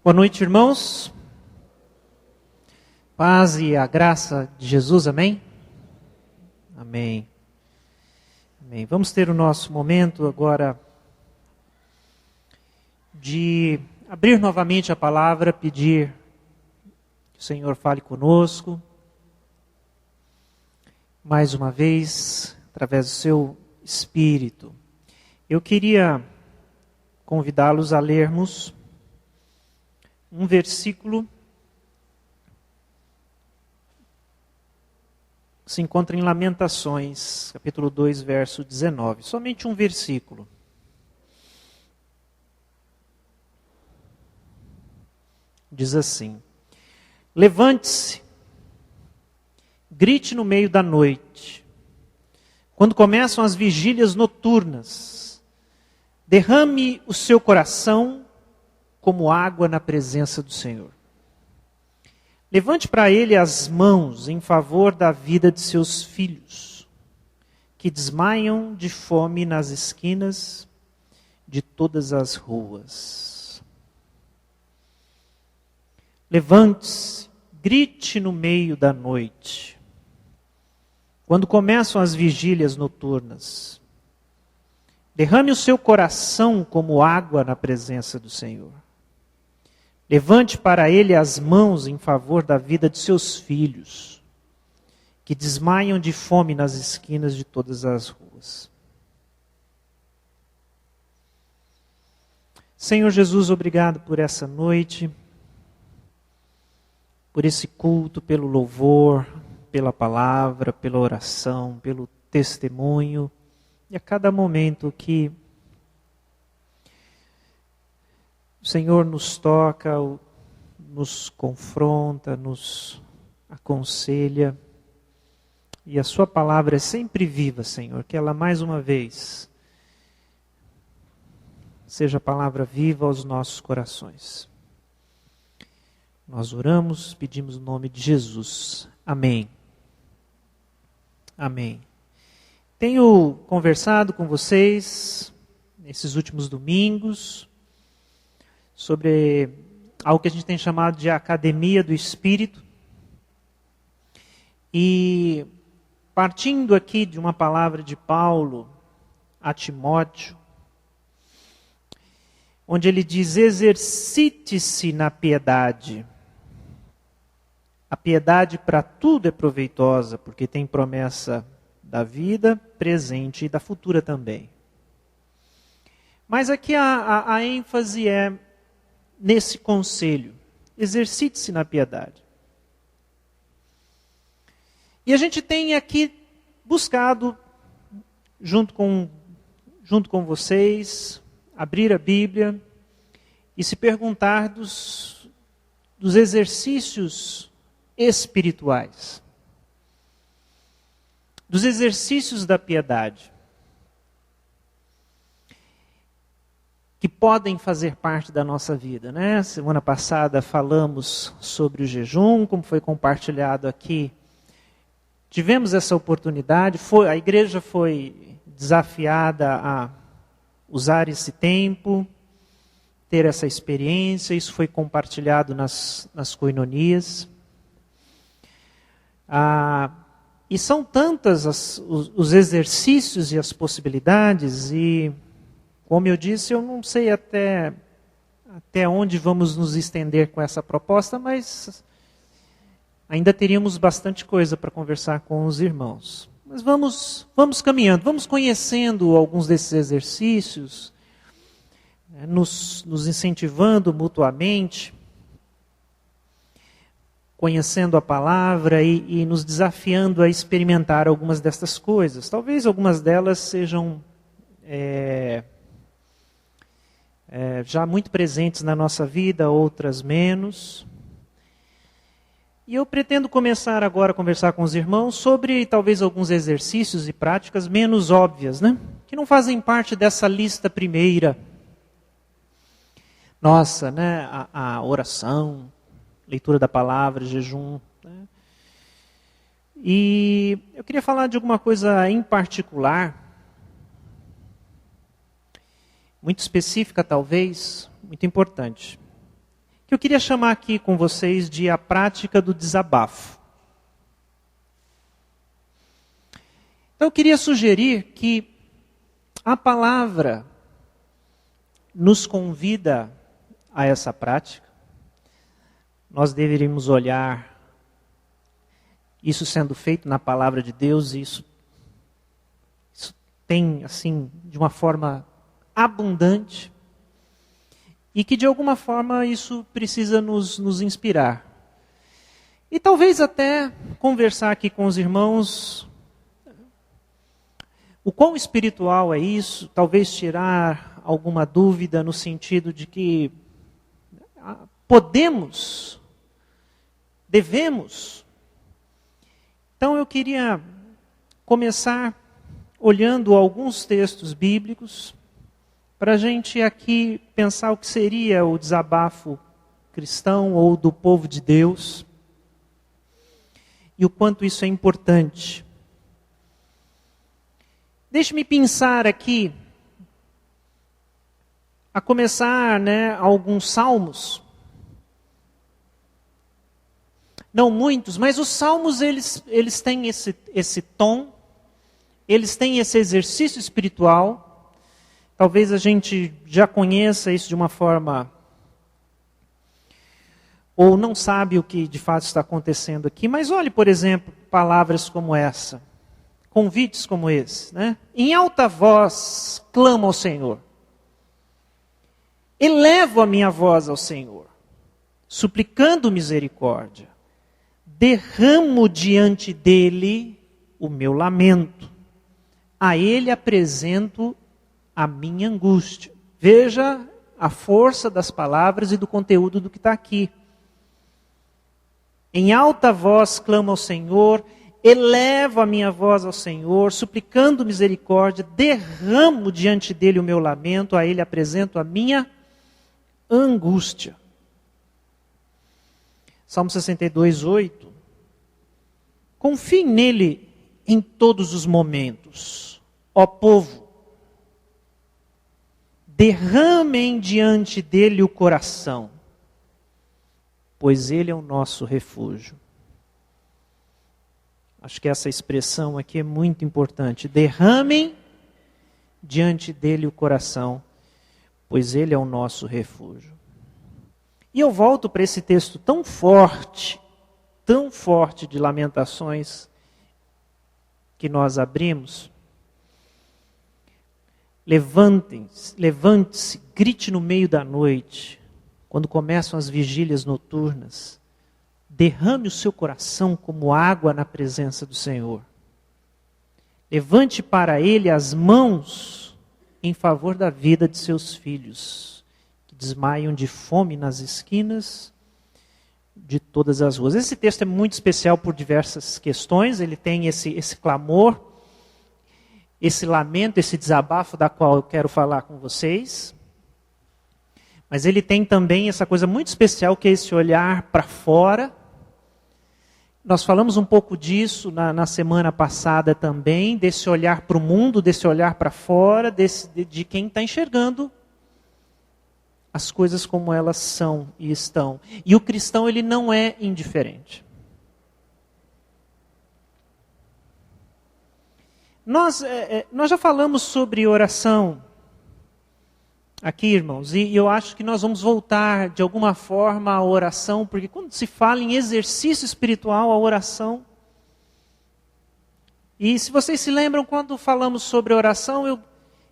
Boa noite, irmãos. Paz e a graça de Jesus, amém? Amém. Amém. Vamos ter o nosso momento agora de abrir novamente a palavra, pedir que o Senhor fale conosco, mais uma vez, através do seu Espírito. Eu queria convidá-los a lermos um versículo que se encontra em Lamentações, capítulo 2, verso 19. Somente um versículo. Diz assim: levante-se, grite no meio da noite, quando começam as vigílias noturnas, derrame o seu coração como água na presença do Senhor. Levante para Ele as mãos em favor da vida de seus filhos, que desmaiam de fome nas esquinas de todas as ruas. Levante-se, grite no meio da noite, quando começam as vigílias noturnas. Derrame o seu coração como água na presença do Senhor. Levante para Ele as mãos em favor da vida de seus filhos, que desmaiam de fome nas esquinas de todas as ruas. Senhor Jesus, obrigado por essa noite, por esse culto, pelo louvor, pela palavra, pela oração, pelo testemunho, e a cada momento que o Senhor nos toca, nos confronta, nos aconselha. E a sua palavra é sempre viva, Senhor. Que ela mais uma vez seja a palavra viva aos nossos corações. Nós oramos, pedimos no nome de Jesus. Amém. Amém. Tenho conversado com vocês nesses últimos domingos sobre algo que a gente tem chamado de Academia do Espírito. E partindo aqui de uma palavra de Paulo a Timóteo, onde ele diz: exercite-se na piedade. A piedade para tudo é proveitosa, porque tem promessa da vida presente e da futura também. Mas aqui a ênfase é nesse conselho: exercite-se na piedade. E a gente tem aqui buscado, junto com vocês, abrir a Bíblia e se perguntar dos exercícios espirituais, dos exercícios da piedade, que podem fazer parte da nossa vida, né? Semana passada falamos sobre o jejum, como foi compartilhado aqui. Tivemos essa oportunidade, a igreja foi desafiada a usar esse tempo, ter essa experiência, isso foi compartilhado nas coinonias. E são tantas os exercícios e as possibilidades, e como eu disse, eu não sei até onde vamos nos estender com essa proposta, mas ainda teríamos bastante coisa para conversar com os irmãos. Mas vamos caminhando, vamos conhecendo alguns desses exercícios, nos incentivando mutuamente, conhecendo a palavra e nos desafiando a experimentar algumas destas coisas. Talvez algumas delas sejam já muito presentes na nossa vida, outras menos. E eu pretendo começar agora a conversar com os irmãos sobre talvez alguns exercícios e práticas menos óbvias, né? Que não fazem parte dessa lista primeira. Nossa, né? A oração, leitura da palavra, jejum. Né? E eu queria falar de alguma coisa em particular, muito específica talvez, muito importante. que eu queria chamar aqui com vocês de a prática do desabafo. Então eu queria sugerir que a palavra nos convida a essa prática. Nós deveríamos olhar isso sendo feito na palavra de Deus, e isso tem, assim, de uma forma abundante, e que de alguma forma isso precisa nos inspirar. E talvez até conversar aqui com os irmãos o quão espiritual é isso, talvez tirar alguma dúvida no sentido de que podemos, devemos. Então eu queria começar olhando alguns textos bíblicos, para a gente aqui pensar o que seria o desabafo cristão ou do povo de Deus, e o quanto isso é importante. Deixe-me pensar aqui, a começar, alguns salmos. Não muitos, mas os salmos eles têm esse tom, eles têm esse exercício espiritual. Talvez a gente já conheça isso de uma forma, ou não sabe o que de fato está acontecendo aqui, mas olhe, por exemplo, palavras como essa. Convites como esse, Em alta voz, clamo ao Senhor. Elevo a minha voz ao Senhor, suplicando misericórdia. Derramo diante dele o meu lamento. A ele apresento a minha angústia. Veja a força das palavras e do conteúdo do que está aqui. Em alta voz, clamo ao Senhor. Elevo a minha voz ao Senhor, suplicando misericórdia, derramo diante dele o meu lamento, a ele apresento a minha angústia. Salmo 62, 8. Confie nele em todos os momentos, ó povo. Derramem diante dele o coração, pois ele é o nosso refúgio. Acho que essa expressão aqui é muito importante. Derramem diante dele o coração, pois ele é o nosso refúgio. E eu volto para esse texto tão forte de Lamentações que nós abrimos. Levante-se, grite no meio da noite, quando começam as vigílias noturnas. Derrame o seu coração como água na presença do Senhor. Levante para ele as mãos em favor da vida de seus filhos, que desmaiam de fome nas esquinas de todas as ruas. Esse texto é muito especial por diversas questões. Ele tem esse clamor, esse lamento, esse desabafo da qual eu quero falar com vocês. Mas ele tem também essa coisa muito especial que é esse olhar para fora. Nós falamos um pouco disso na semana passada também, desse olhar para o mundo, desse olhar para fora, de quem está enxergando as coisas como elas são e estão. E o cristão, ele não é indiferente. Nós já falamos sobre oração aqui, irmãos, e eu acho que nós vamos voltar de alguma forma à oração, porque quando se fala em exercício espiritual, a oração... E se vocês se lembram, quando falamos sobre oração, eu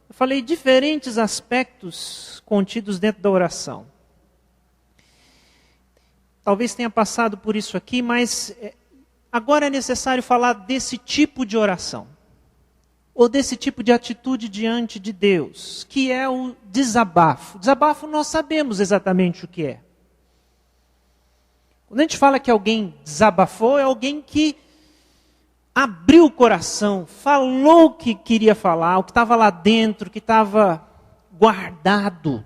falei diferentes aspectos contidos dentro da oração. Talvez tenha passado por isso aqui, mas agora é necessário falar desse tipo de oração, ou desse tipo de atitude diante de Deus, que é o desabafo. Desabafo nós sabemos exatamente o que é. Quando a gente fala que alguém desabafou, é alguém que abriu o coração, falou o que queria falar, o que estava lá dentro, o que estava guardado.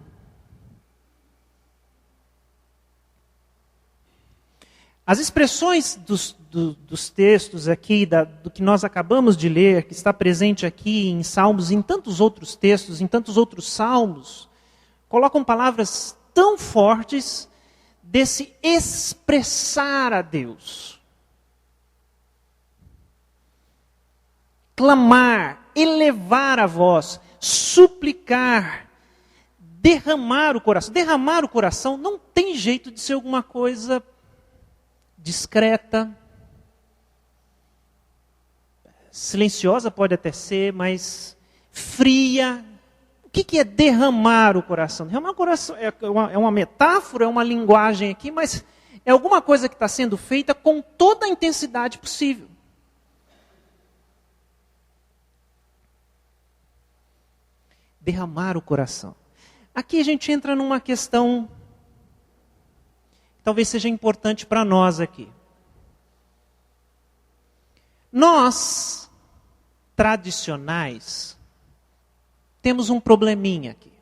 As expressões dos textos aqui, do que nós acabamos de ler, que está presente aqui em Salmos, em tantos outros textos, em tantos outros salmos, colocam palavras tão fortes desse expressar a Deus. Clamar, elevar a voz, suplicar, derramar o coração. Derramar o coração não tem jeito de ser alguma coisa discreta, silenciosa pode até ser, mas fria. O que é derramar o coração? Derramar o coração é uma metáfora, é uma linguagem aqui, mas é alguma coisa que está sendo feita com toda a intensidade possível. Derramar o coração. Aqui a gente entra numa questão que talvez seja importante para nós aqui. Nós, tradicionais, temos um probleminha aqui.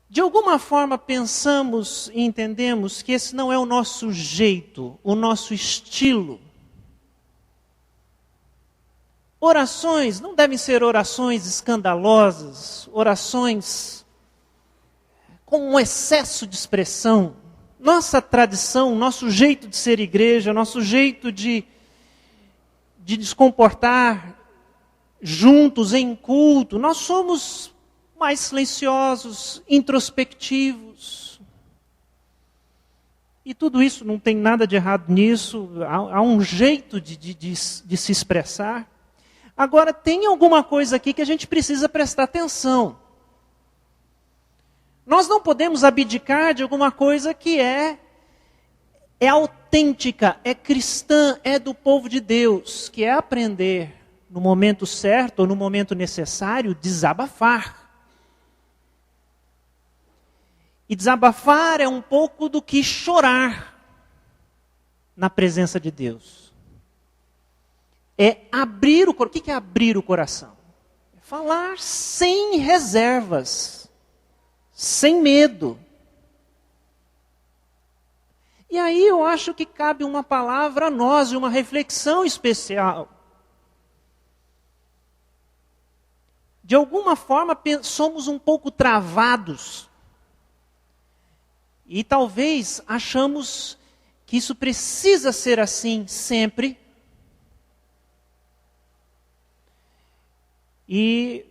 De alguma forma pensamos e entendemos que esse não é o nosso jeito, o nosso estilo. Orações não devem ser orações escandalosas, orações com um excesso de expressão. Nossa tradição, nosso jeito de ser igreja, nosso jeito de nos comportar juntos em culto, nós somos mais silenciosos, introspectivos. E tudo isso, não tem nada de errado nisso, há um jeito de se expressar. Agora, tem alguma coisa aqui que a gente precisa prestar atenção. Nós não podemos abdicar de alguma coisa que é autêntica, é cristã, é do povo de Deus, que é aprender, no momento certo ou no momento necessário, desabafar. E desabafar é um pouco do que chorar na presença de Deus. É abrir o coração. O que é abrir o coração? É falar sem reservas, sem medo. E aí eu acho que cabe uma palavra a nós, uma reflexão especial. De alguma forma somos um pouco travados. E talvez achamos que isso precisa ser assim sempre. E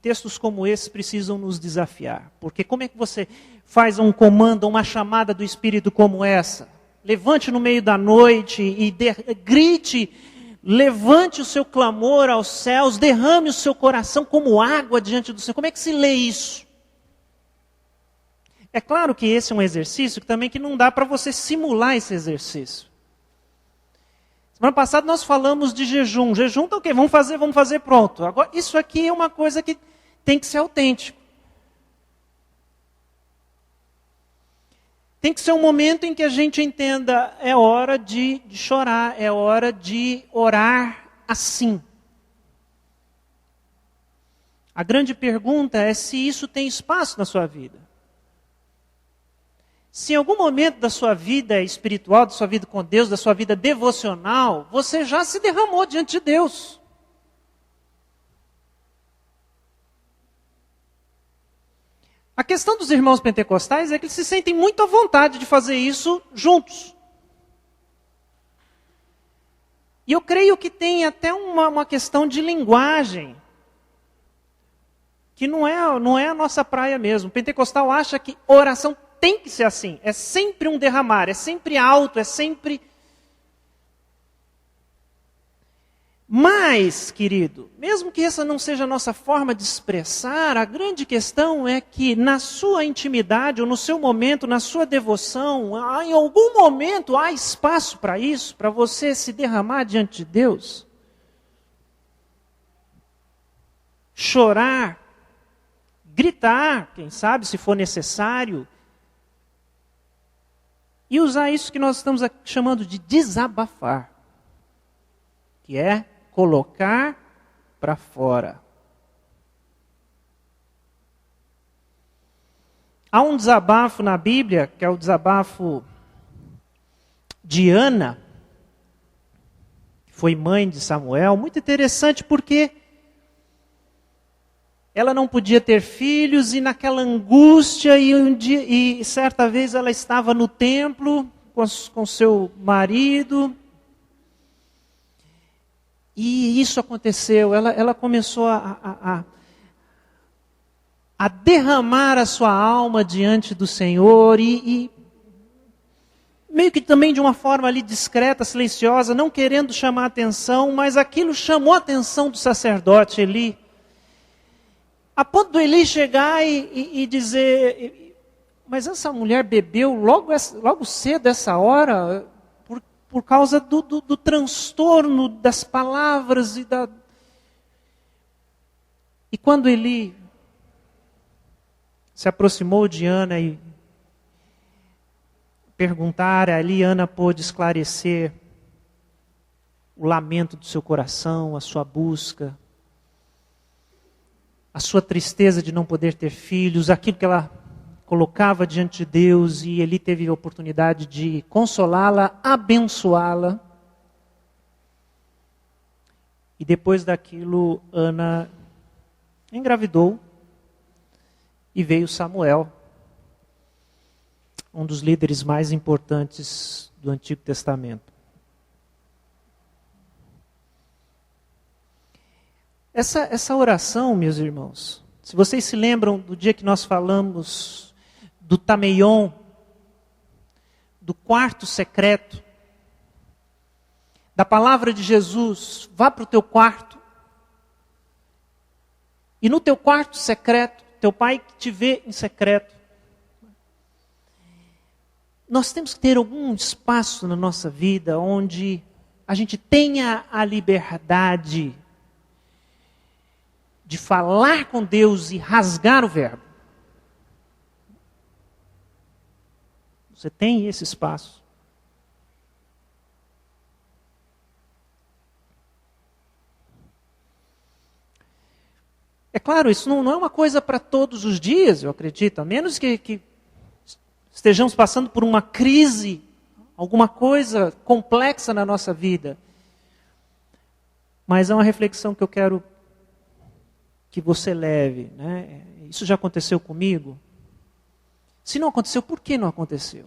textos como esse precisam nos desafiar. Porque como é que você faz um comando, uma chamada do Espírito como essa? Levante no meio da noite e grite, levante o seu clamor aos céus, derrame o seu coração como água diante do Senhor. Como é que se lê isso? É claro que esse é um exercício que não dá para você simular esse exercício. Semana passada nós falamos de jejum. Jejum tá ok, vamos fazer pronto. Agora, isso aqui é uma coisa que tem que ser autêntico. Tem que ser um momento em que a gente entenda, é hora de chorar, é hora de orar assim. A grande pergunta é se isso tem espaço na sua vida. Se em algum momento da sua vida espiritual, da sua vida com Deus, da sua vida devocional, você já se derramou diante de Deus. A questão dos irmãos pentecostais é que eles se sentem muito à vontade de fazer isso juntos. E eu creio que tem até uma questão de linguagem, que não é a nossa praia mesmo. O pentecostal acha que oração tem que ser assim, é sempre um derramar, é sempre alto, é sempre... Mas, querido, mesmo que essa não seja a nossa forma de expressar, a grande questão é que na sua intimidade, ou no seu momento, na sua devoção, em algum momento há espaço para isso, para você se derramar diante de Deus. Chorar, gritar, quem sabe, se for necessário, e usar isso que nós estamos chamando de desabafar, que é colocar para fora. Há um desabafo na Bíblia, que é o desabafo de Ana, que foi mãe de Samuel, muito interessante porque ela não podia ter filhos, e naquela angústia, e certa vez ela estava no templo com seu marido, e isso aconteceu. Ela começou a derramar a sua alma diante do Senhor, e meio que também de uma forma ali discreta, silenciosa, não querendo chamar atenção, mas aquilo chamou a atenção do sacerdote Eli, a ponto do Eli chegar e dizer: mas essa mulher bebeu logo cedo, essa hora, por causa do transtorno das palavras E quando Eli se aproximou de Ana e perguntar, ali Ana pôde esclarecer o lamento do seu coração, a sua busca, a sua tristeza de não poder ter filhos, aquilo que ela colocava diante de Deus, e Eli teve a oportunidade de consolá-la, abençoá-la. E depois daquilo, Ana engravidou e veio Samuel, um dos líderes mais importantes do Antigo Testamento. Essa oração, meus irmãos, se vocês se lembram do dia que nós falamos do Tameion, do quarto secreto, da palavra de Jesus: vá para o teu quarto, e no teu quarto secreto, teu pai que te vê em secreto. Nós temos que ter algum espaço na nossa vida onde a gente tenha a liberdade de falar com Deus e rasgar o verbo. Você tem esse espaço. É claro, isso não é uma coisa para todos os dias, eu acredito, a menos que estejamos passando por uma crise, alguma coisa complexa na nossa vida. Mas é uma reflexão que eu quero que você leve, né? Isso já aconteceu comigo? Se não aconteceu, por que não aconteceu?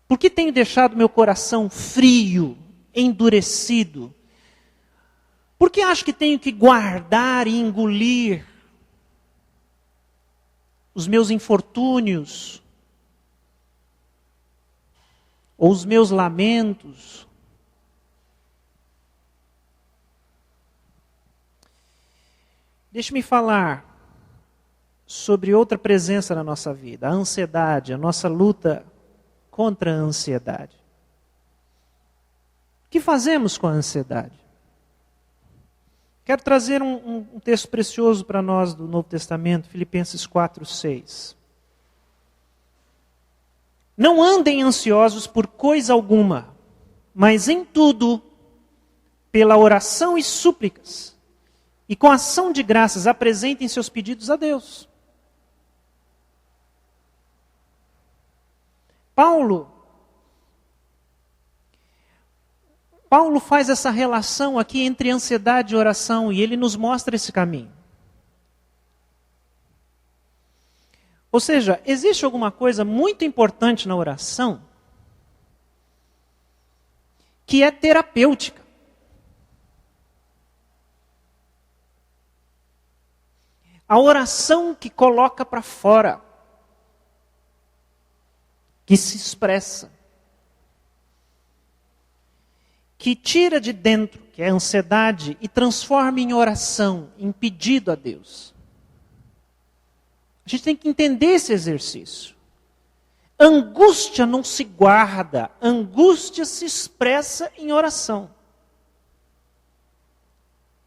Por que tenho deixado meu coração frio, endurecido? Por que acho que tenho que guardar e engolir os meus infortúnios, ou os meus lamentos? Deixe-me falar sobre outra presença na nossa vida, a ansiedade, a nossa luta contra a ansiedade. O que fazemos com a ansiedade? Quero trazer um texto precioso para nós do Novo Testamento, Filipenses 4:6. Não andem ansiosos por coisa alguma, mas em tudo, pela oração e súplicas, e com ação de graças, apresentem seus pedidos a Deus. Paulo faz essa relação aqui entre ansiedade e oração, e ele nos mostra esse caminho. Ou seja, existe alguma coisa muito importante na oração que é terapêutica. A oração que coloca para fora, que se expressa, que tira de dentro, que é a ansiedade, e transforma em oração, em pedido a Deus. A gente tem que entender esse exercício. Angústia não se guarda, angústia se expressa em oração.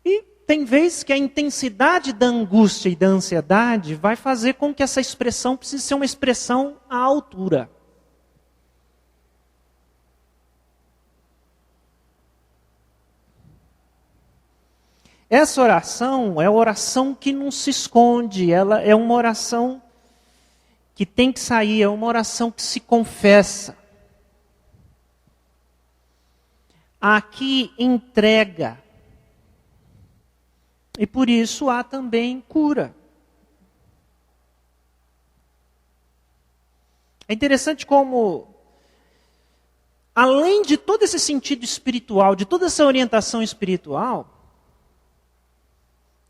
E tem vezes que a intensidade da angústia e da ansiedade vai fazer com que essa expressão precise ser uma expressão à altura. Essa oração é a oração que não se esconde, ela é uma oração que tem que sair, é uma oração que se confessa. Aqui entrega E por isso há também cura. É interessante como, além de todo esse sentido espiritual, de toda essa orientação espiritual,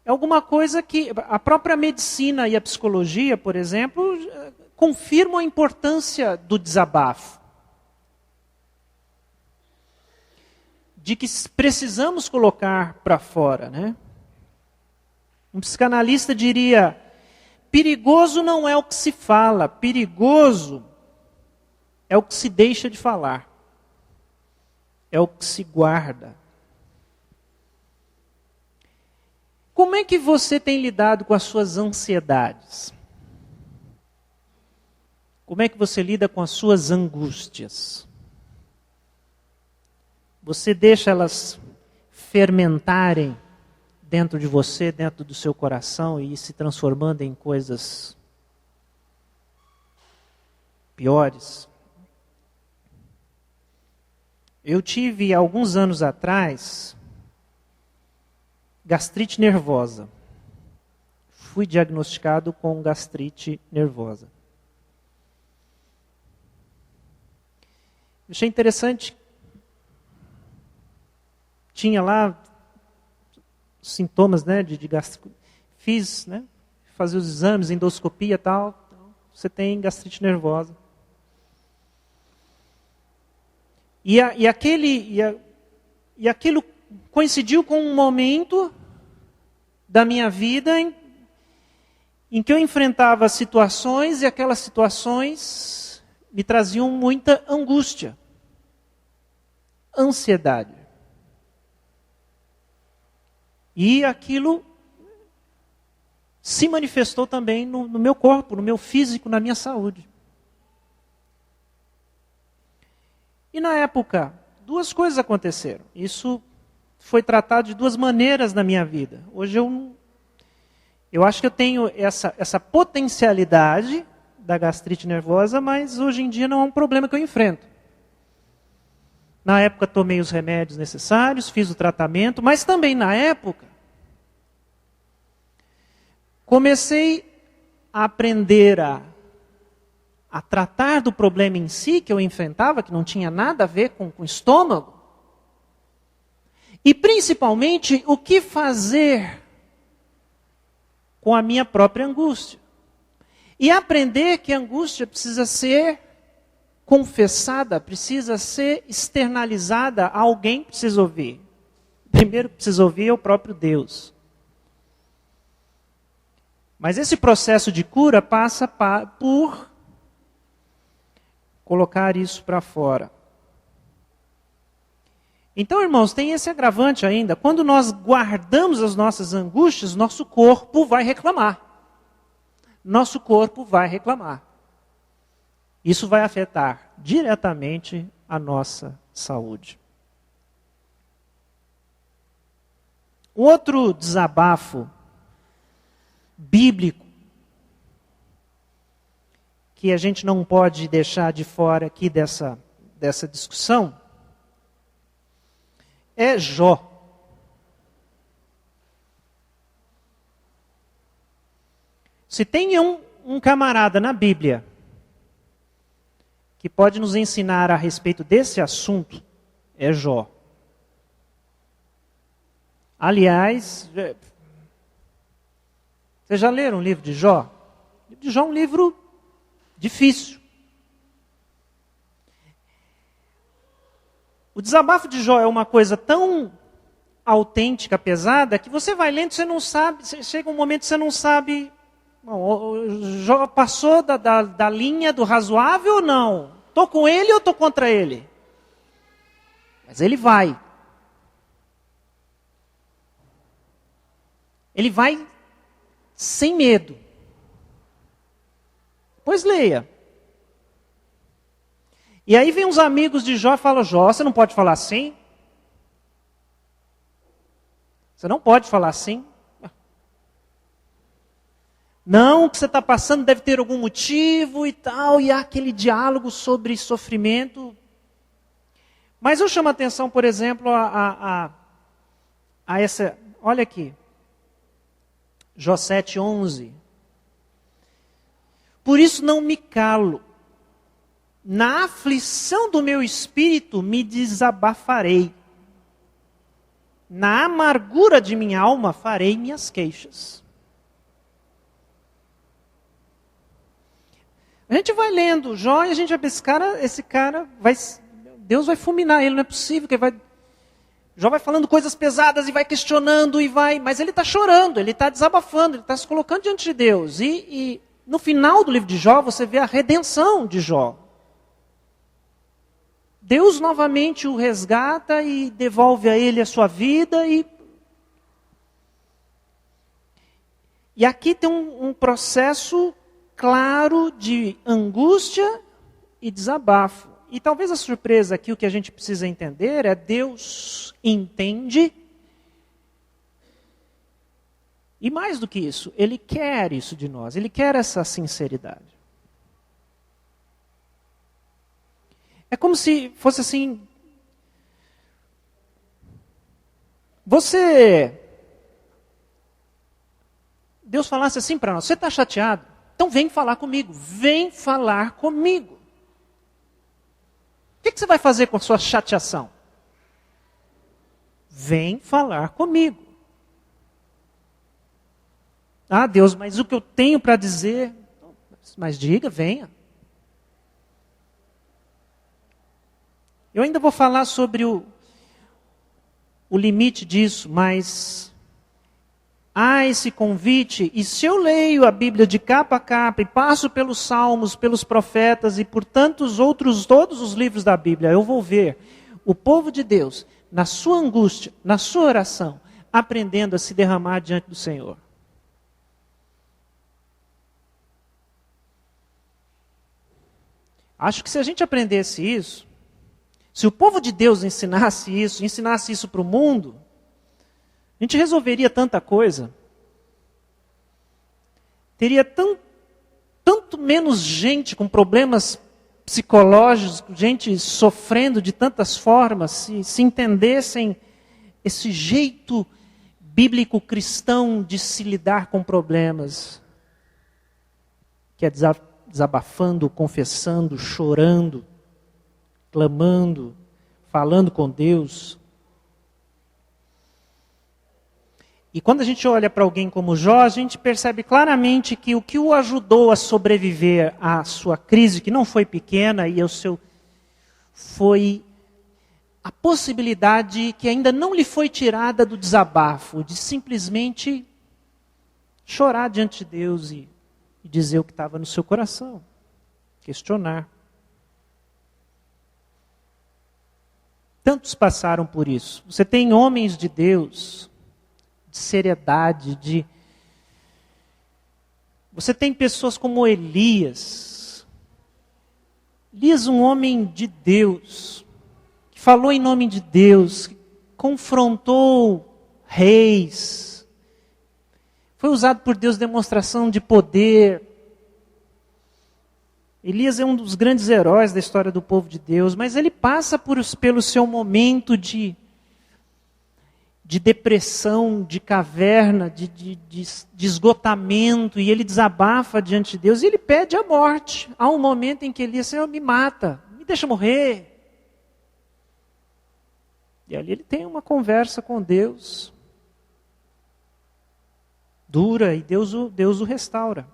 é alguma coisa que a própria medicina e a psicologia, por exemplo, confirmam a importância do desabafo. De que precisamos colocar para fora, né? Um psicanalista diria: perigoso não é o que se fala, perigoso é o que se deixa de falar. É o que se guarda. Como é que você tem lidado com as suas ansiedades? Como é que você lida com as suas angústias? Você deixa elas fermentarem dentro de você, dentro do seu coração e se transformando em coisas piores? Eu tive, alguns anos atrás, gastrite nervosa. Fui diagnosticado com gastrite nervosa. Achei interessante. Tinha lá sintomas, né, de gastrite. Fiz, né, fazer os exames, endoscopia e tal. Então, você tem gastrite nervosa. E aquilo coincidiu com um momento da minha vida em que eu enfrentava situações e aquelas situações me traziam muita angústia, ansiedade. E aquilo se manifestou também no meu corpo, no meu físico, na minha saúde. E na época, duas coisas aconteceram. Isso foi tratado de duas maneiras na minha vida. Hoje eu acho que eu tenho essa potencialidade da gastrite nervosa, mas hoje em dia não é um problema que eu enfrento. Na época tomei os remédios necessários, fiz o tratamento, mas também na época comecei a aprender a tratar do problema em si que eu enfrentava, que não tinha nada a ver com o estômago. E principalmente o que fazer com a minha própria angústia. E aprender que a angústia precisa ser confessada, precisa ser externalizada, alguém precisa ouvir. Primeiro que precisa ouvir é o próprio Deus. Mas esse processo de cura passa por colocar isso para fora. Então, irmãos, tem esse agravante ainda. Quando nós guardamos as nossas angústias, nosso corpo vai reclamar. Nosso corpo vai reclamar. Isso vai afetar diretamente a nossa saúde. Um outro desabafo bíblico que a gente não pode deixar de fora aqui dessa discussão é Jó. Se tem um camarada na Bíblia que pode nos ensinar a respeito desse assunto, é Jó. Aliás, vocês já leram o livro de Jó? O livro de Jó é um livro difícil. O desabafo de Jó é uma coisa tão autêntica, pesada, que você vai lendo, você não sabe, chega um momento que você não sabe, bom, Jó passou da linha do razoável ou não? Estou com ele ou estou contra ele? Mas ele vai. Ele vai sem medo. Pois leia. E aí vem uns amigos de Jó e falam: Jó, você não pode falar assim? Você não pode falar assim? Não, o que você está passando deve ter algum motivo e tal. E há aquele diálogo sobre sofrimento. Mas eu chamo a atenção, por exemplo, a essa... Olha aqui. Jó 7:11. Por isso não me calo. Na aflição do meu espírito me desabafarei. Na amargura de minha alma farei minhas queixas. A gente vai lendo Jó e a gente vai pensar, esse cara Deus vai fulminar ele, não é possível que ele vai... Jó vai falando coisas pesadas e vai questionando mas ele está chorando, ele está desabafando, ele está se colocando diante de Deus. E no final do livro de Jó você vê a redenção de Jó. Deus novamente o resgata e devolve a ele a sua vida. E aqui tem um processo claro de angústia e desabafo. E talvez a surpresa aqui, o que a gente precisa entender é Deus entende. E mais do que isso, Ele quer isso de nós, Ele quer essa sinceridade. É como se fosse assim, Deus falasse assim para nós, você está chateado? Então vem falar comigo, vem falar comigo. O que você vai fazer com a sua chateação? Vem falar comigo. Ah, Deus, mas o que eu tenho para dizer? Mas diga, venha. Eu ainda vou falar sobre o limite disso, mas há esse convite, e se eu leio a Bíblia de capa a capa, e passo pelos Salmos, pelos profetas, e por tantos outros, todos os livros da Bíblia, eu vou ver o povo de Deus, na sua angústia, na sua oração, aprendendo a se derramar diante do Senhor. Acho que se a gente aprendesse isso, se o povo de Deus ensinasse isso para o mundo, a gente resolveria tanta coisa. Teria tanto menos gente com problemas psicológicos, gente sofrendo de tantas formas, se entendessem esse jeito bíblico cristão de se lidar com problemas, que é desabafando, confessando, chorando, clamando, falando com Deus. E quando a gente olha para alguém como Jó, a gente percebe claramente que o que o ajudou a sobreviver à sua crise, que não foi pequena, foi a possibilidade que ainda não lhe foi tirada do desabafo, de simplesmente chorar diante de Deus e dizer o que estava no seu coração, questionar. Tantos passaram por isso. Você tem homens de Deus, de seriedade, Você tem pessoas como Elias. Elias, um homem de Deus, que falou em nome de Deus, que confrontou reis. Foi usado por Deus demonstração de poder. Elias é um dos grandes heróis da história do povo de Deus, mas ele passa pelo seu momento de depressão, de caverna, de esgotamento, e ele desabafa diante de Deus, e ele pede a morte. Há um momento em que Elias, Senhor, me mata, me deixa morrer. E ali ele tem uma conversa com Deus, dura, e Deus o restaura.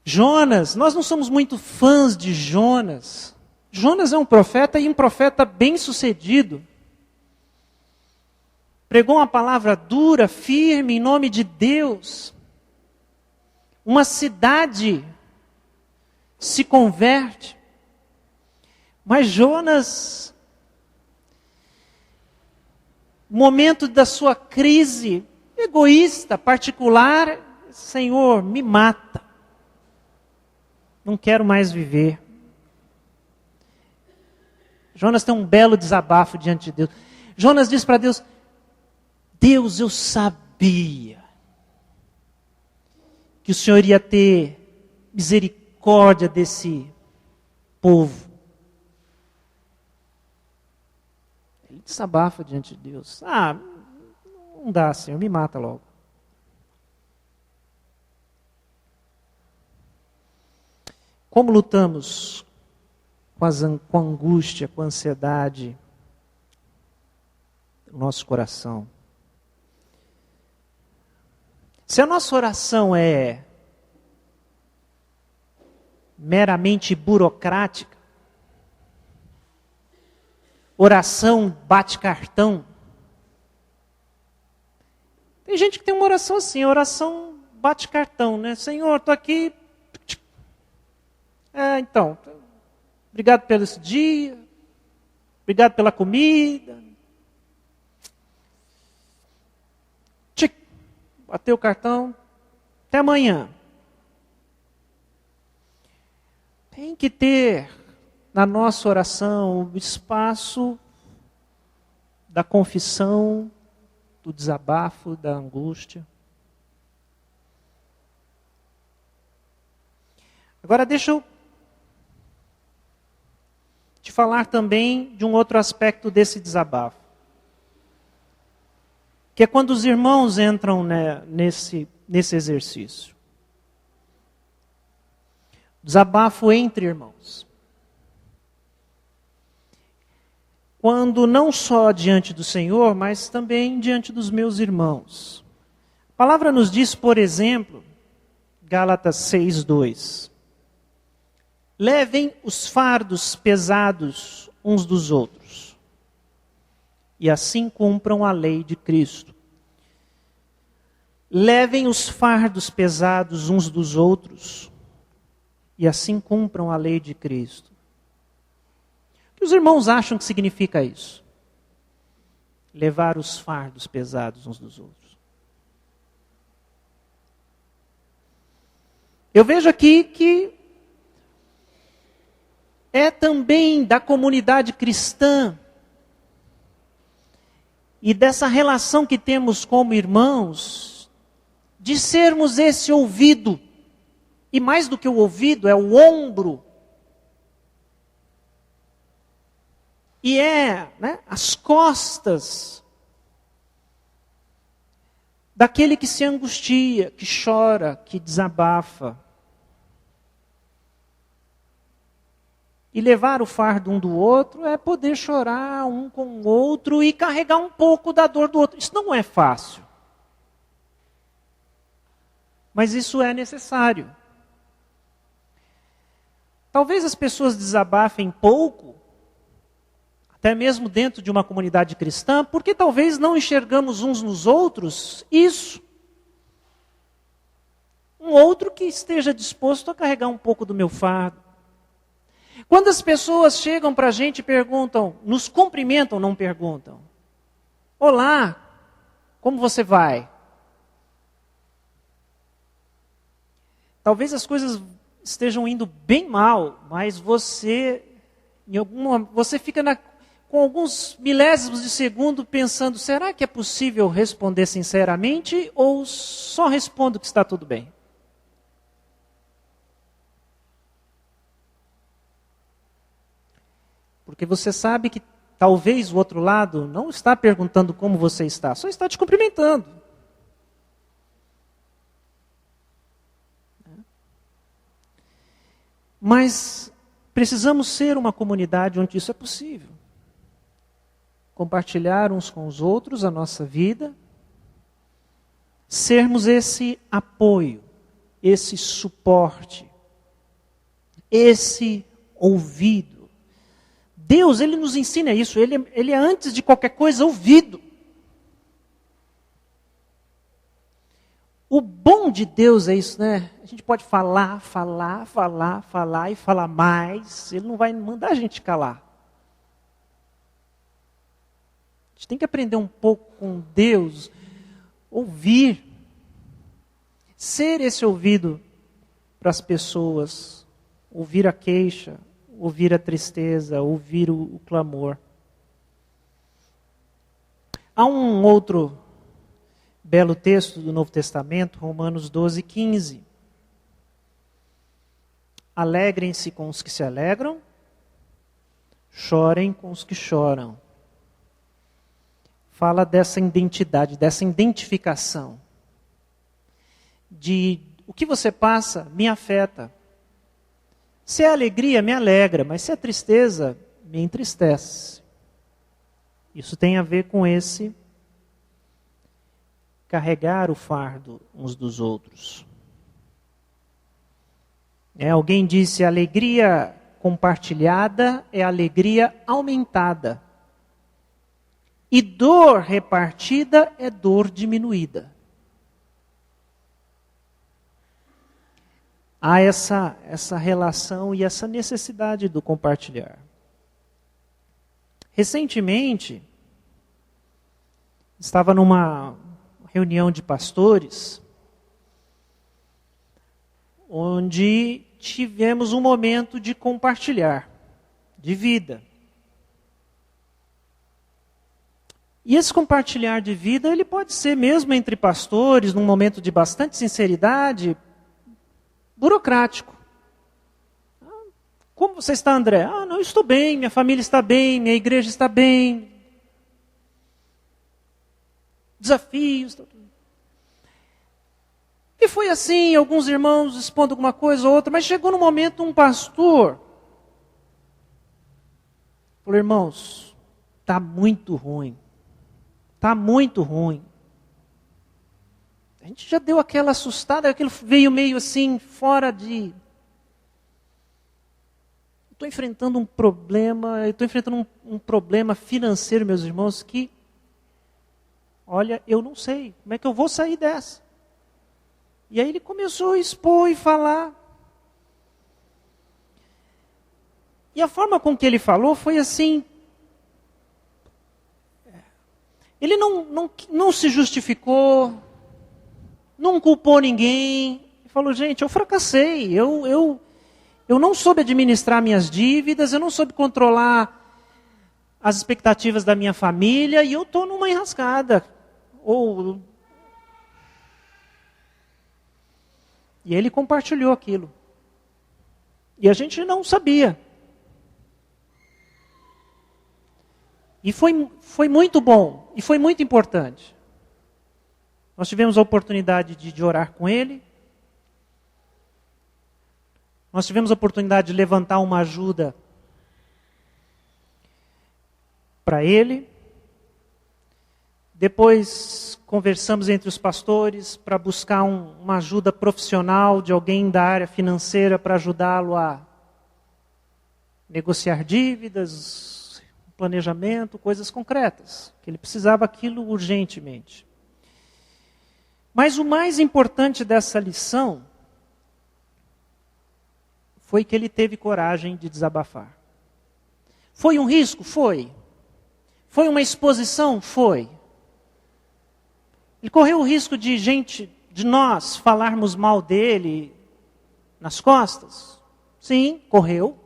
Jonas, nós não somos muito fãs de Jonas. Jonas é um profeta e um profeta bem-sucedido. Pregou uma palavra dura, firme, em nome de Deus. Uma cidade se converte. Mas Jonas, no momento da sua crise egoísta, particular, Senhor, me mata. Não quero mais viver. Jonas tem um belo desabafo diante de Deus. Jonas diz para Deus, Deus, eu sabia que o Senhor ia ter misericórdia desse povo. Ele desabafa diante de Deus. Não dá, Senhor, me mata logo. Como lutamos com a angústia, com a ansiedade no nosso coração? Se a nossa oração é meramente burocrática, oração bate-cartão, tem gente que tem uma oração assim, oração bate-cartão, né? Senhor, estou aqui. Então, obrigado pelo esse dia, obrigado pela comida. Bateu o cartão, até amanhã. Tem que ter na nossa oração o espaço da confissão, do desabafo, da angústia. Agora deixa eu te falar também de um outro aspecto desse desabafo. Que é quando os irmãos entram nesse exercício. Desabafo entre irmãos. Quando não só diante do Senhor, mas também diante dos meus irmãos. A palavra nos diz, por exemplo, Gálatas 6:2. Levem os fardos pesados uns dos outros, e assim cumpram a lei de Cristo. Levem os fardos pesados uns dos outros, e assim cumpram a lei de Cristo. O que os irmãos acham que significa isso? Levar os fardos pesados uns dos outros. Eu vejo aqui que é também da comunidade cristã e dessa relação que temos como irmãos, de sermos esse ouvido, e mais do que o ouvido, é o ombro, e as costas daquele que se angustia, que chora, que desabafa. E levar o fardo um do outro é poder chorar um com o outro e carregar um pouco da dor do outro. Isso não é fácil. Mas isso é necessário. Talvez as pessoas desabafem pouco, até mesmo dentro de uma comunidade cristã, porque talvez não enxergamos uns nos outros isso. Um outro que esteja disposto a carregar um pouco do meu fardo. Quando as pessoas chegam para a gente e perguntam, nos cumprimentam, não perguntam. Olá, como você vai? Talvez as coisas estejam indo bem mal, mas você fica com alguns milésimos de segundo pensando, será que é possível responder sinceramente ou só respondo que está tudo bem? Porque você sabe que talvez o outro lado não está perguntando como você está, só está te cumprimentando. Mas precisamos ser uma comunidade onde isso é possível. Compartilhar uns com os outros a nossa vida, sermos esse apoio, esse suporte, esse ouvido. Deus, Ele nos ensina isso, Ele é antes de qualquer coisa ouvido. O bom de Deus é isso, né? A gente pode falar e falar mais, Ele não vai mandar a gente calar. A gente tem que aprender um pouco com Deus, ouvir, ser esse ouvido para as pessoas, ouvir a queixa, ouvir a tristeza, ouvir o clamor. Há um outro belo texto do Novo Testamento, Romanos 12:15. Alegrem-se com os que se alegram, chorem com os que choram. fala dessa identidade, dessa identificação. De o que você passa me afeta. Se é alegria, me alegra, mas se é tristeza, me entristece. Isso tem a ver com esse carregar o fardo uns dos outros. Alguém disse, alegria compartilhada é alegria aumentada. E dor repartida é dor diminuída. Há essa relação e essa necessidade do compartilhar. Recentemente, estava numa reunião de pastores, onde tivemos um momento de compartilhar, de vida. E esse compartilhar de vida, ele pode ser mesmo entre pastores, num momento de bastante sinceridade, burocrático. Como você está, André? Não, eu estou bem, minha família está bem, minha igreja está bem. Desafios. E foi assim, alguns irmãos expondo alguma coisa ou outra, mas chegou no momento um pastor falou, irmãos, está muito ruim. Está muito ruim. A gente já deu aquela assustada, aquilo veio meio assim, fora de... Estou enfrentando um problema, um problema financeiro, meus irmãos, que, olha, eu não sei, como é que eu vou sair dessa? E aí ele começou a expor e falar. E a forma com que ele falou foi assim, ele não se justificou, não culpou ninguém, falou, gente, eu fracassei, eu não soube administrar minhas dívidas, eu não soube controlar as expectativas da minha família e eu estou numa enrascada. E ele compartilhou aquilo. E a gente não sabia. E foi muito bom, e foi muito importante. Nós tivemos a oportunidade de orar com ele. Nós tivemos a oportunidade de levantar uma ajuda para ele. Depois conversamos entre os pastores para buscar uma ajuda profissional de alguém da área financeira para ajudá-lo a negociar dívidas, planejamento, coisas concretas, que ele precisava aquilo urgentemente. Mas o mais importante dessa lição foi que ele teve coragem de desabafar. Foi um risco? Foi. Foi uma exposição? Foi. Ele correu o risco de nós falarmos mal dele nas costas? Sim, correu.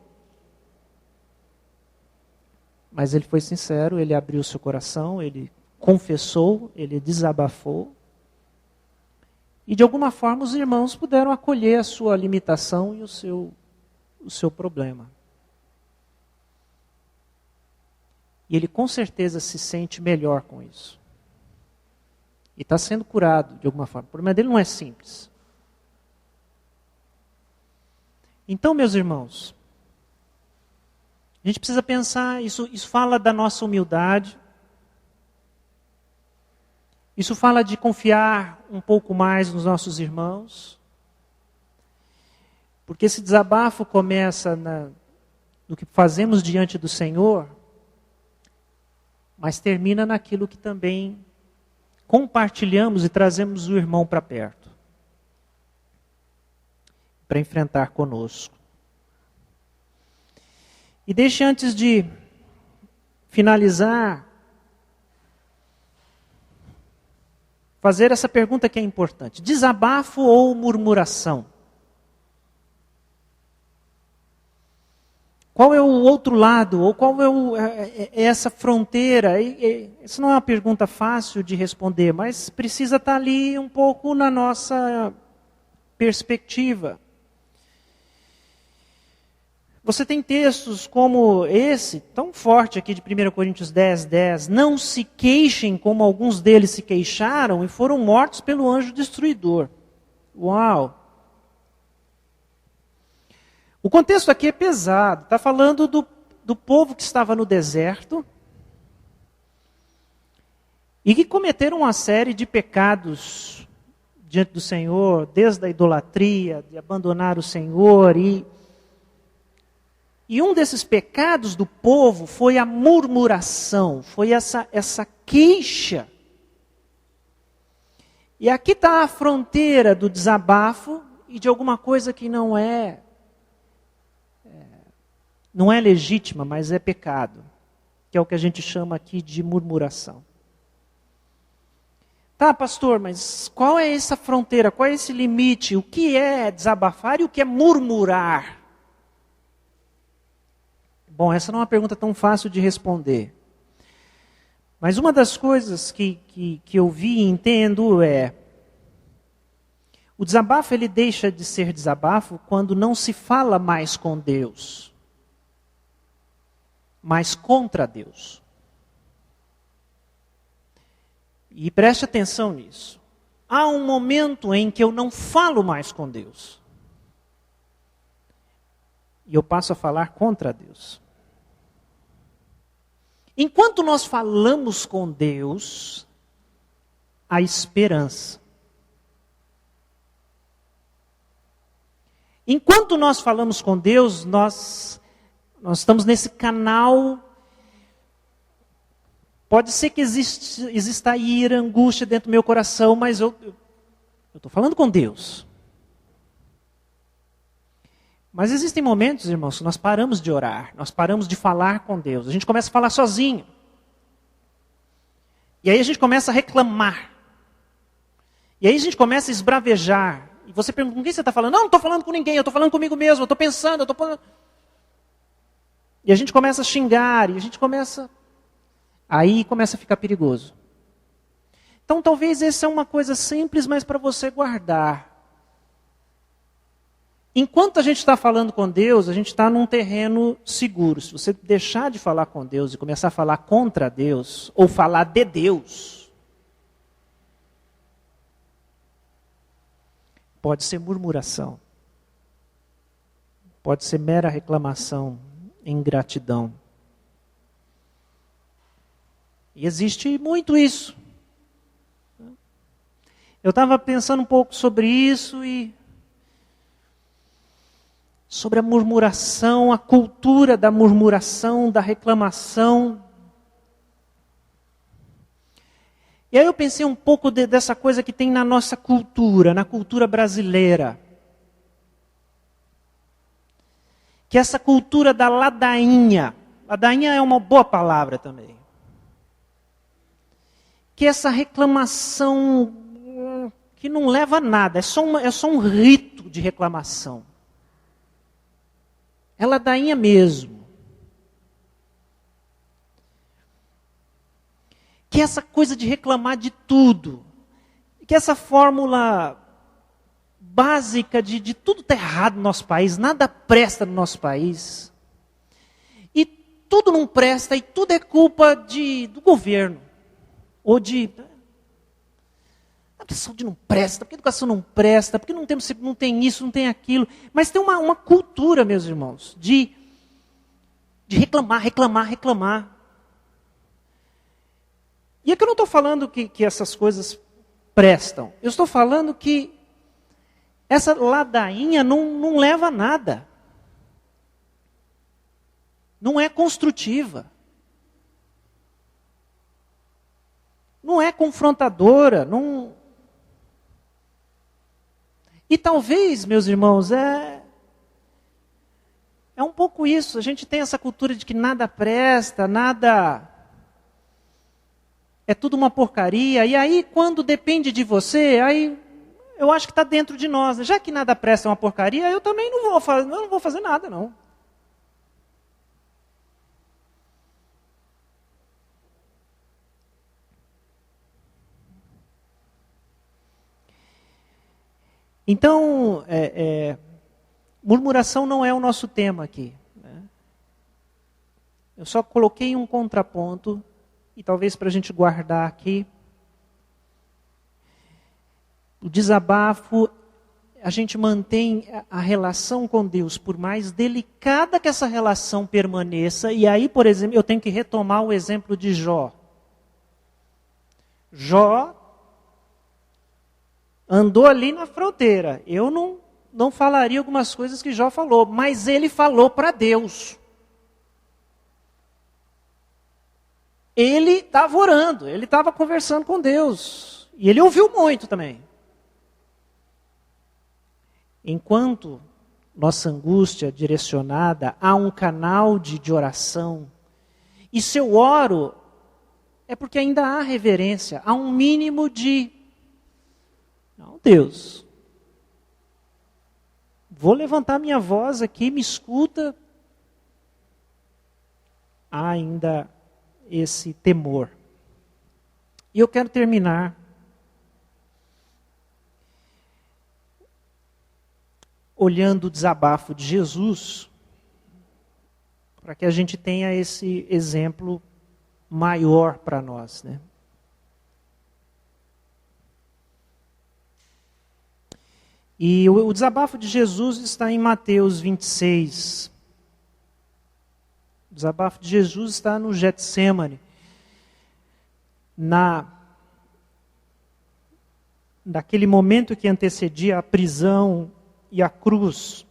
Mas ele foi sincero, ele abriu seu coração, ele confessou, ele desabafou. E de alguma forma os irmãos puderam acolher a sua limitação e o seu problema. E ele com certeza se sente melhor com isso. E está sendo curado de alguma forma. O problema dele não é simples. Então, meus irmãos, a gente precisa pensar, isso fala da nossa humildade. Isso fala de confiar um pouco mais nos nossos irmãos. Porque esse desabafo começa no que fazemos diante do Senhor, mas termina naquilo que também compartilhamos e trazemos o irmão para perto, para enfrentar conosco. E deixe antes de finalizar, fazer essa pergunta que é importante. Desabafo ou murmuração? Qual é o outro lado? Ou qual é essa fronteira? Isso não é uma pergunta fácil de responder, mas precisa estar ali um pouco na nossa perspectiva. Você tem textos como esse, tão forte aqui de 1 Coríntios 10, 10. Não se queixem como alguns deles se queixaram e foram mortos pelo anjo destruidor. Uau! O contexto aqui é pesado. Está falando do povo que estava no deserto e que cometeram uma série de pecados diante do Senhor, desde a idolatria, de abandonar o Senhor. E um desses pecados do povo foi a murmuração, foi essa queixa. E aqui está a fronteira do desabafo e de alguma coisa que não é legítima, mas é pecado, que é o que a gente chama aqui de murmuração. Tá, pastor, mas qual é essa fronteira? Qual é esse limite? O que é desabafar e o que é murmurar? Bom, essa não é uma pergunta tão fácil de responder. Mas uma das coisas que eu vi e entendo é: o desabafo ele deixa de ser desabafo quando não se fala mais com Deus, mas contra Deus. E preste atenção nisso. Há um momento em que eu não falo mais com Deus. E eu passo a falar contra Deus. Enquanto nós falamos com Deus, há esperança. Enquanto nós falamos com Deus, nós estamos nesse canal. Pode ser que exista ira, angústia dentro do meu coração, mas eu estou falando com Deus. Mas existem momentos, irmãos, que nós paramos de orar, nós paramos de falar com Deus. A gente começa a falar sozinho. E aí a gente começa a reclamar. E aí a gente começa a esbravejar. E você pergunta, com quem você está falando? Não estou falando com ninguém, eu estou falando comigo mesmo, eu estou pensando, E a gente começa a xingar, e a gente começa... Aí começa a ficar perigoso. Então talvez essa é uma coisa simples, mas para você guardar. Enquanto a gente está falando com Deus, a gente está num terreno seguro. Se você deixar de falar com Deus e começar a falar contra Deus, ou falar de Deus, pode ser murmuração. Pode ser mera reclamação, ingratidão. E existe muito isso. Eu estava pensando um pouco sobre isso e sobre a murmuração, a cultura da murmuração, da reclamação. E aí eu pensei um pouco dessa coisa que tem na nossa cultura, na cultura brasileira. Que é essa cultura da ladainha. Ladainha é uma boa palavra também. Que é essa reclamação que não leva a nada, é só um rito de reclamação. É ladainha mesmo. Que é essa coisa de reclamar de tudo. Que é essa fórmula básica de tudo está errado no nosso país, nada presta no nosso país. E tudo não presta e tudo é culpa do governo. Ou a saúde não presta, porque a educação não presta, porque não tem isso, não tem aquilo. Mas tem uma cultura, meus irmãos, de reclamar. E aqui eu não estou falando que essas coisas prestam. Eu estou falando que essa ladainha não leva a nada. Não é construtiva. Não é confrontadora, não... E talvez, meus irmãos, é um pouco isso. A gente tem essa cultura de que nada presta, nada... É tudo uma porcaria. E aí, quando depende de você, aí eu acho que está dentro de nós. Né? Já que nada presta, é uma porcaria, eu também não vou fazer nada, não. Então, murmuração não é o nosso tema aqui. Eu só coloquei um contraponto, e talvez para a gente guardar aqui. O desabafo, a gente mantém a relação com Deus, por mais delicada que essa relação permaneça. E aí, por exemplo, eu tenho que retomar o exemplo de Jó. Jó andou ali na fronteira. Eu não falaria algumas coisas que Jó falou, mas ele falou para Deus. Ele estava orando, ele estava conversando com Deus. E ele ouviu muito também. Enquanto nossa angústia é direcionada a um canal de oração, e se eu oro, é porque ainda há reverência, há um mínimo de... Não, Deus, vou levantar minha voz aqui, me escuta. Há ainda esse temor. E eu quero terminar olhando o desabafo de Jesus, para que a gente tenha esse exemplo maior para nós, né? E o desabafo de Jesus está em Mateus 26. O desabafo de Jesus está no Getsêmani. Naquele momento que antecedia a prisão e a cruz,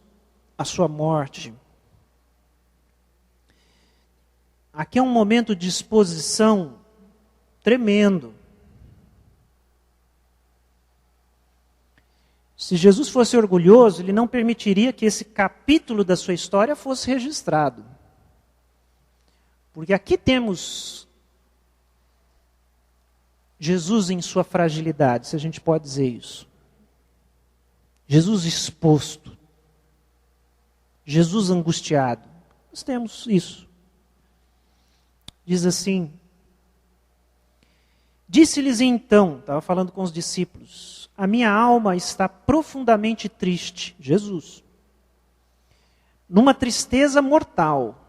a sua morte. Aqui é um momento de exposição tremendo. Se Jesus fosse orgulhoso, ele não permitiria que esse capítulo da sua história fosse registrado. Porque aqui temos Jesus em sua fragilidade, se a gente pode dizer isso. Jesus exposto. Jesus angustiado. Nós temos isso. Diz assim: disse-lhes então, estava falando com os discípulos, a minha alma está profundamente triste, Jesus, numa tristeza mortal.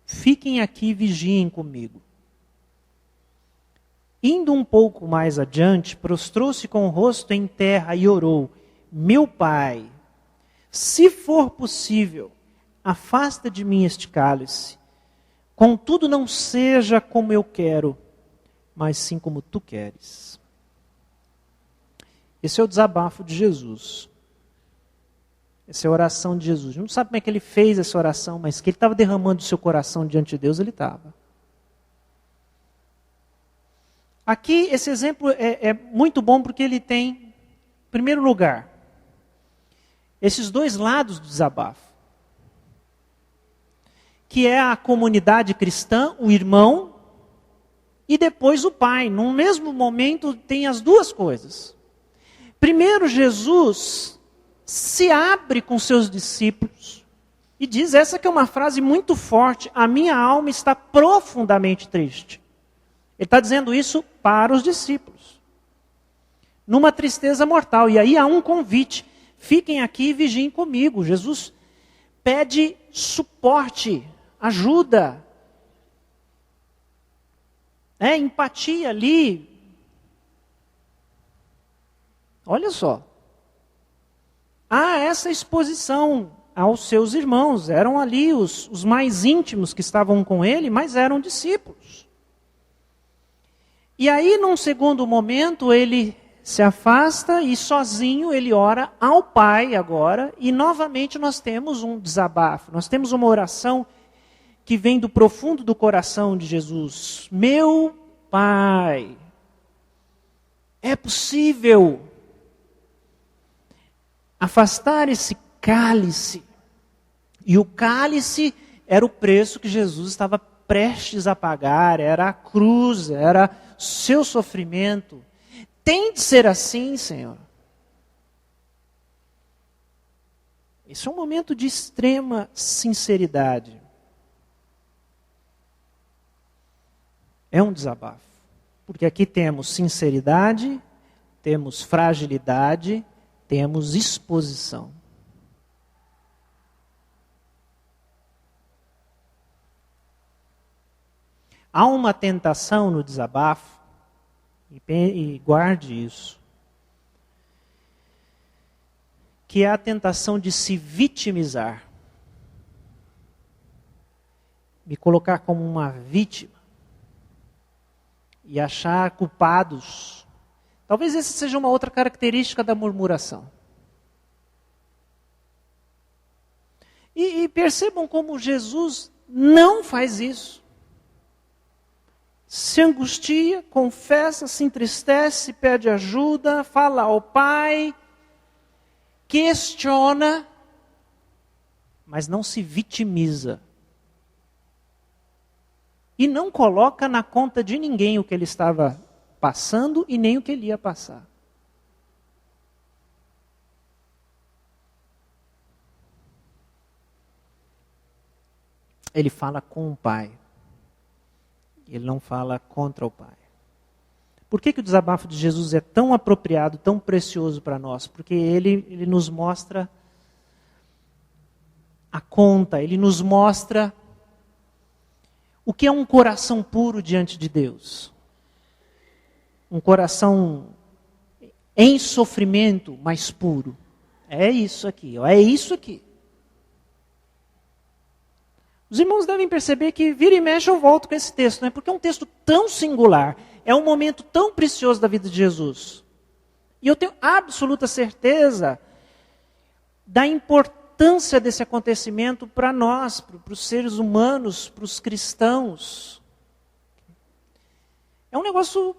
Fiquem aqui e vigiem comigo. Indo um pouco mais adiante, prostrou-se com o rosto em terra e orou: meu Pai, se for possível, afasta de mim este cálice. Contudo, não seja como eu quero, mas sim como tu queres. Esse é o desabafo de Jesus. Essa é a oração de Jesus. A gente não sabe como é que ele fez essa oração, mas que ele estava derramando o seu coração diante de Deus, ele estava. Aqui, esse exemplo é muito bom porque ele tem, em primeiro lugar, esses dois lados do desabafo. Que é a comunidade cristã, o irmão, e depois o pai. No mesmo momento tem as duas coisas. Primeiro, Jesus se abre com seus discípulos e diz, essa que é uma frase muito forte, a minha alma está profundamente triste. Ele está dizendo isso para os discípulos. Numa tristeza mortal. E aí há um convite, fiquem aqui e vigiem comigo. Jesus pede suporte, ajuda, empatia ali. Olha só. Há essa exposição aos seus irmãos. Eram ali os mais íntimos que estavam com ele, mas eram discípulos. E aí, num segundo momento, ele se afasta e sozinho ele ora ao Pai agora. E novamente nós temos um desabafo. Nós temos uma oração que vem do profundo do coração de Jesus. Meu Pai, é possível afastar esse cálice. E o cálice era o preço que Jesus estava prestes a pagar, era a cruz, era seu sofrimento. Tem de ser assim, Senhor. Esse é um momento de extrema sinceridade. É um desabafo. Porque aqui temos sinceridade, temos fragilidade, temos exposição. há uma tentação no desabafo, e guarde isso, que é a tentação de se vitimizar. Me colocar como uma vítima e achar culpados. Talvez essa seja uma outra característica da murmuração. E percebam como Jesus não faz isso. Se angustia, confessa, se entristece, pede ajuda, fala ao Pai, questiona, mas não se vitimiza. E não coloca na conta de ninguém o que ele estava passando e nem o que ele ia passar. Ele fala com o Pai. Ele não fala contra o Pai. Por que o desabafo de Jesus é tão apropriado, tão precioso para nós? Porque ele nos mostra a conta, ele nos mostra o que é um coração puro diante de Deus. Um coração em sofrimento, mas puro. É isso aqui, é isso aqui. Os irmãos devem perceber que vira e mexe eu volto com esse texto, né? Porque é um texto tão singular, é um momento tão precioso da vida de Jesus. E eu tenho absoluta certeza da importância desse acontecimento para nós, para os seres humanos, para os cristãos. É um negócio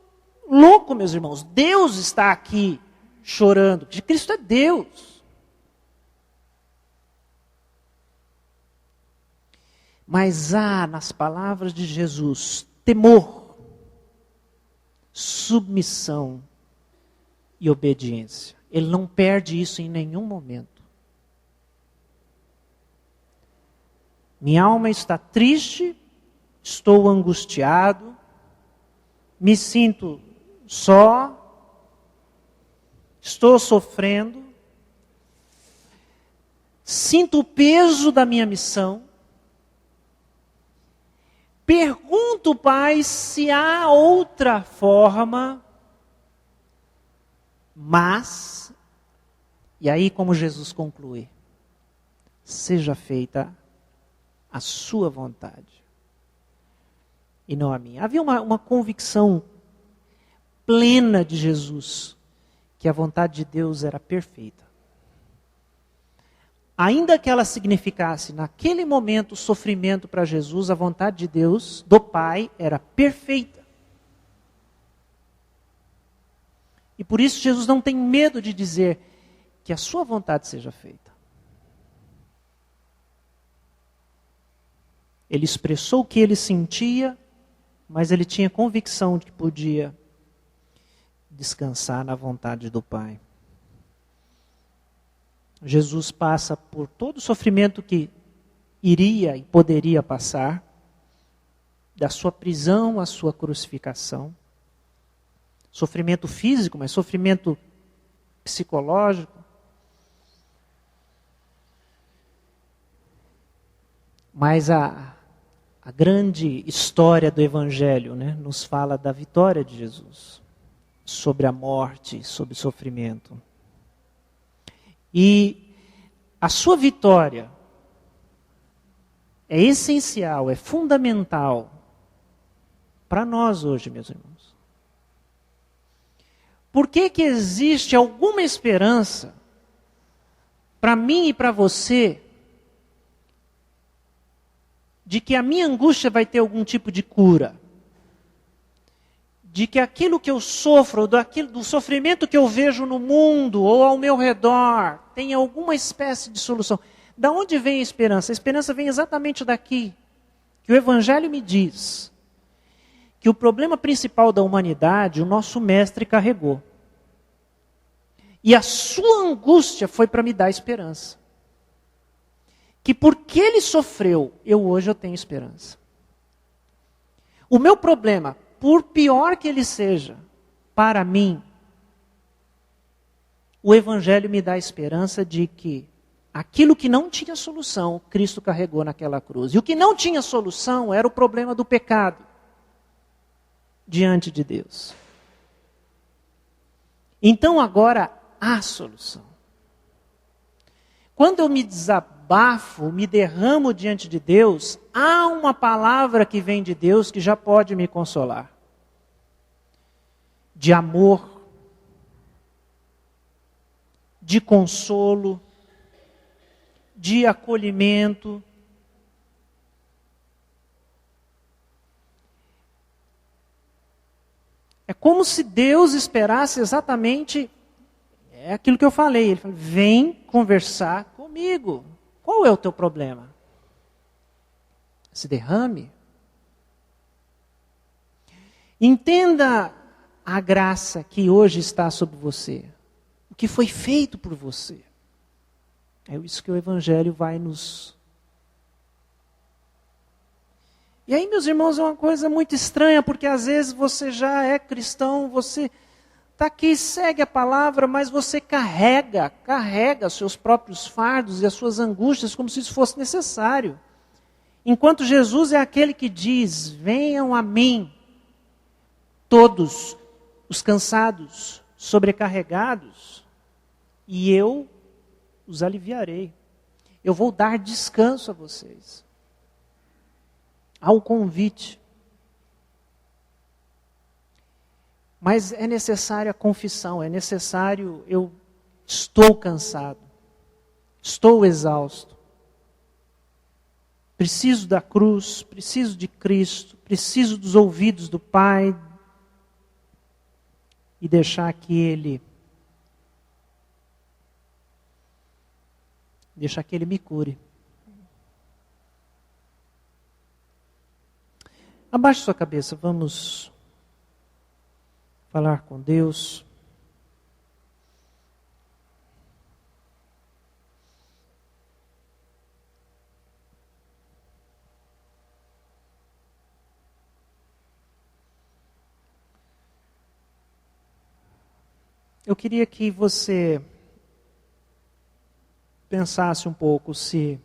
louco, meus irmãos. Deus está aqui chorando, porque Cristo é Deus. Mas há nas palavras de Jesus temor, submissão e obediência. Ele não perde isso em nenhum momento. Minha alma está triste, estou angustiado, me sinto só, estou sofrendo, sinto o peso da minha missão. Pergunto, Pai, se há outra forma, mas, e aí como Jesus conclui, seja feita a sua vontade e não a minha. Havia uma convicção plena de Jesus que a vontade de Deus era perfeita. Ainda que ela significasse, naquele momento, sofrimento para Jesus, a vontade de Deus, do Pai, era perfeita. E por isso Jesus não tem medo de dizer que a sua vontade seja feita. Ele expressou o que ele sentia, mas ele tinha convicção de que podia descansar na vontade do Pai. Jesus passa por todo o sofrimento que iria e poderia passar, da sua prisão à sua crucificação. Sofrimento físico, mas sofrimento psicológico. Mas a grande história do Evangelho, né, nos fala da vitória de Jesus sobre a morte, sobre o sofrimento. E a sua vitória é essencial, é fundamental para nós hoje, meus irmãos. Por que existe alguma esperança para mim e para você de que a minha angústia vai ter algum tipo de cura? De que aquilo que eu sofro, do sofrimento que eu vejo no mundo ou ao meu redor, tem alguma espécie de solução. Da onde vem a esperança? A esperança vem exatamente daqui. Que o Evangelho me diz que o problema principal da humanidade, o nosso mestre carregou. E a sua angústia foi para me dar esperança. Que porque ele sofreu, hoje eu tenho esperança. O meu problema, por pior que ele seja, para mim, o Evangelho me dá a esperança de que aquilo que não tinha solução, Cristo carregou naquela cruz. E o que não tinha solução era o problema do pecado. diante de Deus. Então agora há solução. Quando eu me desabafo, me derramo diante de Deus, há uma palavra que vem de Deus que já pode me consolar. De amor, de consolo, de acolhimento. É como se Deus esperasse exatamente aquilo que eu falei. Ele falou, vem conversar comigo. Qual é o teu problema? Se derrame. Entenda a graça que hoje está sobre você. O que foi feito por você. É isso que o Evangelho vai nos... E aí, meus irmãos, é uma coisa muito estranha, porque às vezes você já é cristão, você está aqui, segue a palavra, mas você carrega seus próprios fardos e as suas angústias como se isso fosse necessário. Enquanto Jesus é aquele que diz, venham a mim, todos os cansados, sobrecarregados, e eu os aliviarei. Eu vou dar descanso a vocês. Há um convite. Mas é necessária a confissão, é necessário, eu estou cansado, estou exausto. Preciso da cruz, preciso de Cristo, preciso dos ouvidos do Pai e deixar que Ele me cure. Abaixe sua cabeça, vamos falar com Deus. Eu queria que você pensasse um pouco se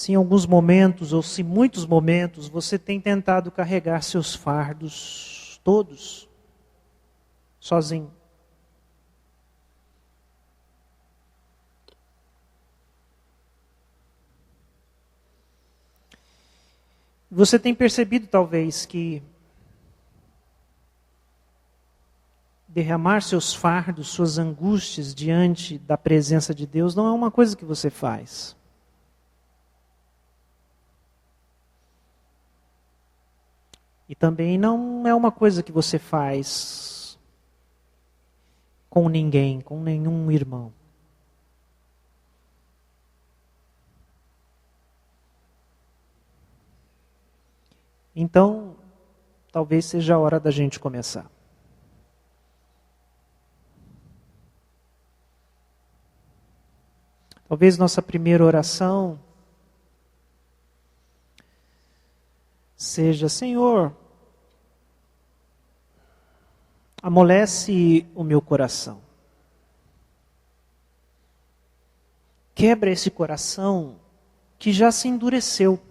em alguns momentos, ou se em muitos momentos, você tem tentado carregar seus fardos todos, sozinho. Você tem percebido, talvez, que derramar seus fardos, suas angústias diante da presença de Deus não é uma coisa que você faz. E também não é uma coisa que você faz com ninguém, com nenhum irmão. Então, talvez seja a hora da gente começar. Talvez nossa primeira oração seja, Senhor, amolece o meu coração. Quebra esse coração que já se endureceu.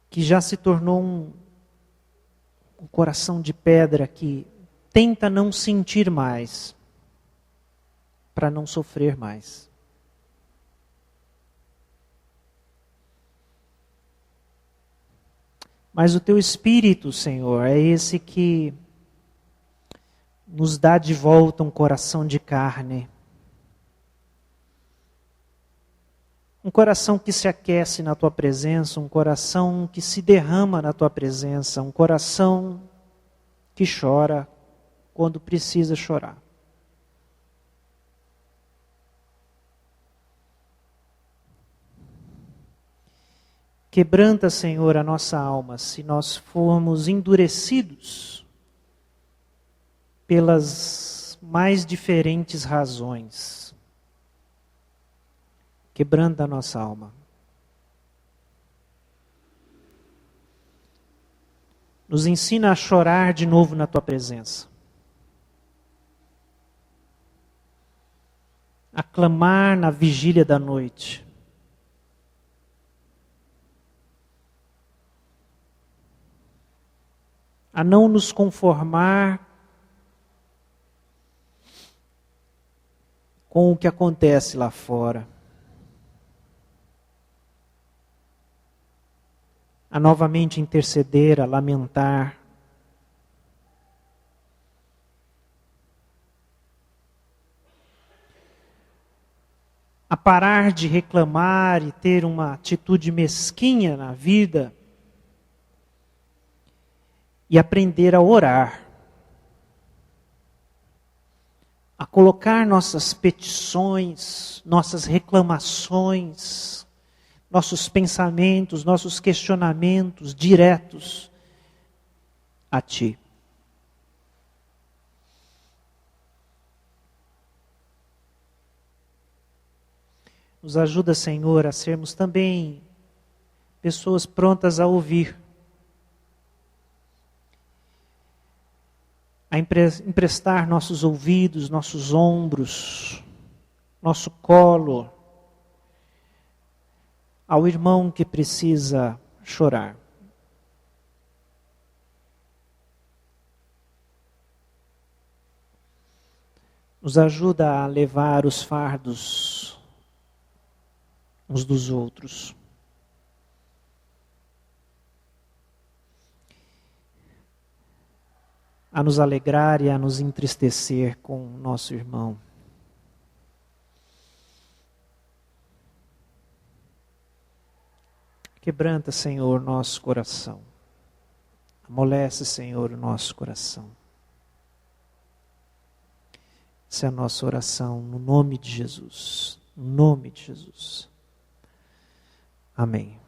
Que já se tornou um coração de pedra que tenta não sentir mais, para não sofrer mais. Mas o teu Espírito, Senhor, é esse que nos dá de volta um coração de carne. Um coração que se aquece na tua presença, um coração que se derrama na tua presença, um coração que chora quando precisa chorar. Quebranta, Senhor, a nossa alma, se nós formos endurecidos pelas mais diferentes razões. Quebranta a nossa alma. Nos ensina a chorar de novo na tua presença. a clamar na vigília da noite. A não nos conformar com o que acontece lá fora. A novamente interceder, a lamentar. A parar de reclamar e ter uma atitude mesquinha na vida e aprender a orar. A colocar nossas petições, nossas reclamações, nossos pensamentos, nossos questionamentos diretos a Ti. Nos ajuda, Senhor, a sermos também pessoas prontas a ouvir, a emprestar nossos ouvidos, nossos ombros, nosso colo ao irmão que precisa chorar. Nos ajuda a levar os fardos uns dos outros. A nos alegrar e a nos entristecer com o nosso irmão. Quebranta, Senhor, nosso coração. Amolece, Senhor, o nosso coração. Essa é a nossa oração, no nome de Jesus. No nome de Jesus. Amém.